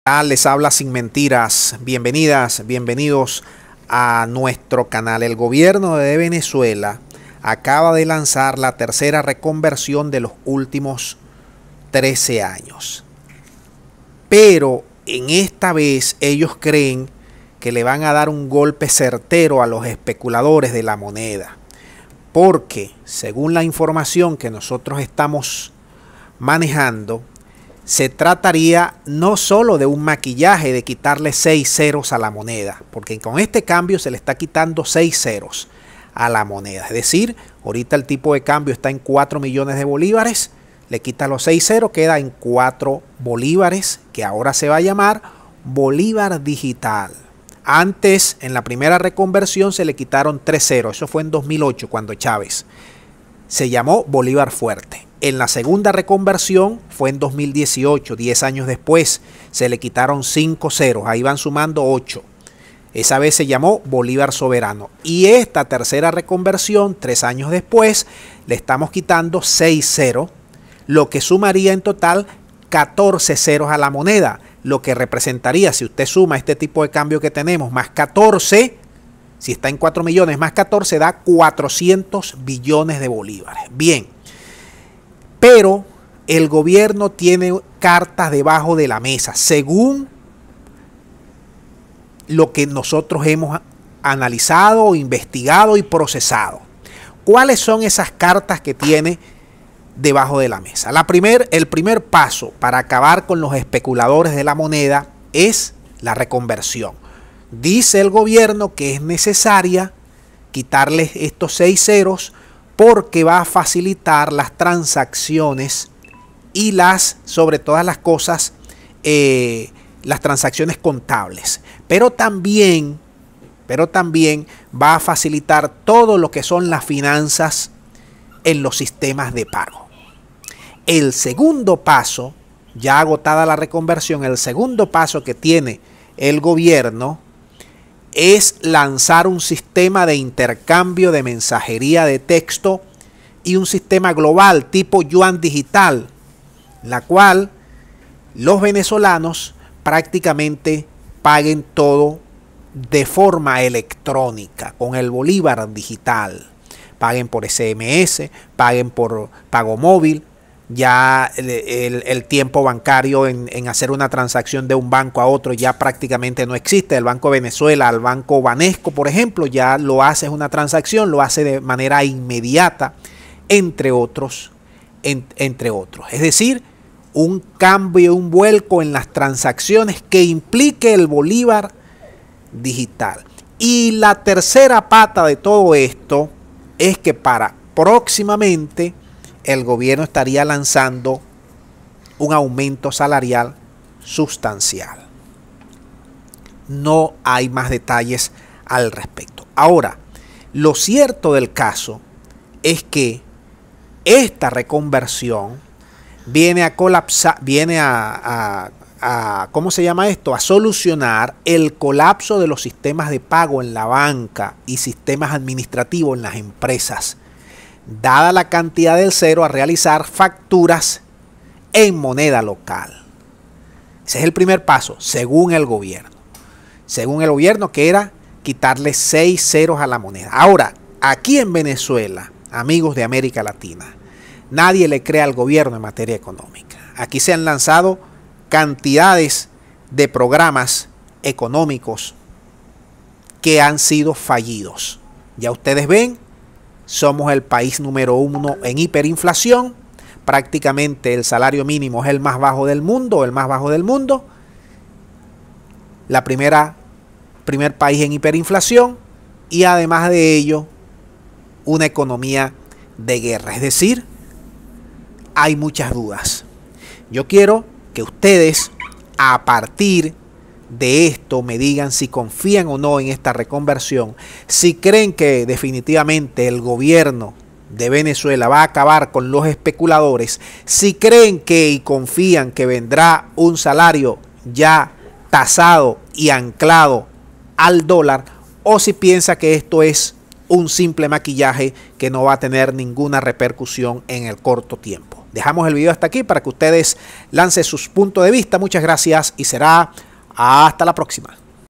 Les habla Sin Mentiras. Bienvenidas, bienvenidos a nuestro canal. El gobierno de Venezuela acaba de lanzar la tercera reconversión de los últimos 13 años. Pero en esta vez ellos creen que le van a dar un golpe certero a los especuladores de la moneda. Porque, según la información que nosotros estamos manejando, se trataría no solo de un maquillaje de quitarle 6 ceros a la moneda, porque con este cambio se le está quitando 6 ceros a la moneda. Es decir, ahorita el tipo de cambio está en 4 millones de bolívares, le quita los 6 ceros, queda en 4 bolívares, que ahora se va a llamar Bolívar Digital. Antes, en la primera reconversión, se le quitaron 3 ceros. Eso fue en 2008, cuando Chávez se llamó Bolívar Fuerte. En la segunda reconversión fue en 2018, 10 años después, se le quitaron 5 ceros, ahí van sumando 8. Esa vez se llamó Bolívar Soberano. Y esta tercera reconversión, 3 años después, le estamos quitando 6 ceros, lo que sumaría en total 14 ceros a la moneda, lo que representaría, si usted suma este tipo de cambio que tenemos, más 14, si está en 4 millones, más 14 da 400 billones de bolívares. Bien. Pero el gobierno tiene cartas debajo de la mesa, según lo que nosotros hemos analizado, investigado y procesado. ¿Cuáles son esas cartas que tiene debajo de la mesa? El primer paso para acabar con los especuladores de la moneda es la reconversión. Dice el gobierno que es necesaria quitarles estos 6 ceros porque va a facilitar las transacciones y sobre todas las cosas, las transacciones contables. Pero también va a facilitar todo lo que son las finanzas en los sistemas de pago. El segundo paso, ya agotada la reconversión, el segundo paso que tiene el gobierno es lanzar un sistema de intercambio de mensajería de texto y un sistema global tipo yuan digital, la cual los venezolanos prácticamente paguen todo de forma electrónica con el Bolívar Digital. Paguen por SMS, paguen por pago móvil. Ya el tiempo bancario en hacer una transacción de un banco a otro ya prácticamente no existe. El Banco Venezuela al Banco Banesco, por ejemplo, ya lo hace una transacción, lo hace de manera inmediata, entre otros. Es decir, un cambio, un vuelco en las transacciones que implique el Bolívar Digital. Y la tercera pata de todo esto es que para próximamente el gobierno estaría lanzando un aumento salarial sustancial. No hay más detalles al respecto. Ahora, lo cierto del caso es que esta reconversión viene a colapsar, ¿cómo se llama esto? A solucionar el colapso de los sistemas de pago en la banca y sistemas administrativos en las empresas, dada la cantidad del cero a realizar facturas en moneda local. Ese es el primer paso, según el gobierno. Según el gobierno, que era quitarle 6 ceros a la moneda. Ahora, aquí en Venezuela, amigos de América Latina, nadie le cree al gobierno en materia económica. Aquí se han lanzado cantidades de programas económicos que han sido fallidos. Ya ustedes ven, somos el país número 1 en hiperinflación. Prácticamente el salario mínimo es el más bajo del mundo, primer país en hiperinflación y además de ello una economía de guerra. Es decir, hay muchas dudas. Yo quiero que ustedes a partir de esto me digan si confían o no en esta reconversión, si creen que definitivamente el gobierno de Venezuela va a acabar con los especuladores, si creen que y confían que vendrá un salario ya tasado y anclado al dólar, o si piensa que esto es un simple maquillaje que no va a tener ninguna repercusión en el corto tiempo. dejamos el video hasta aquí para que ustedes lancen sus puntos de vista. Muchas gracias y será hasta la próxima.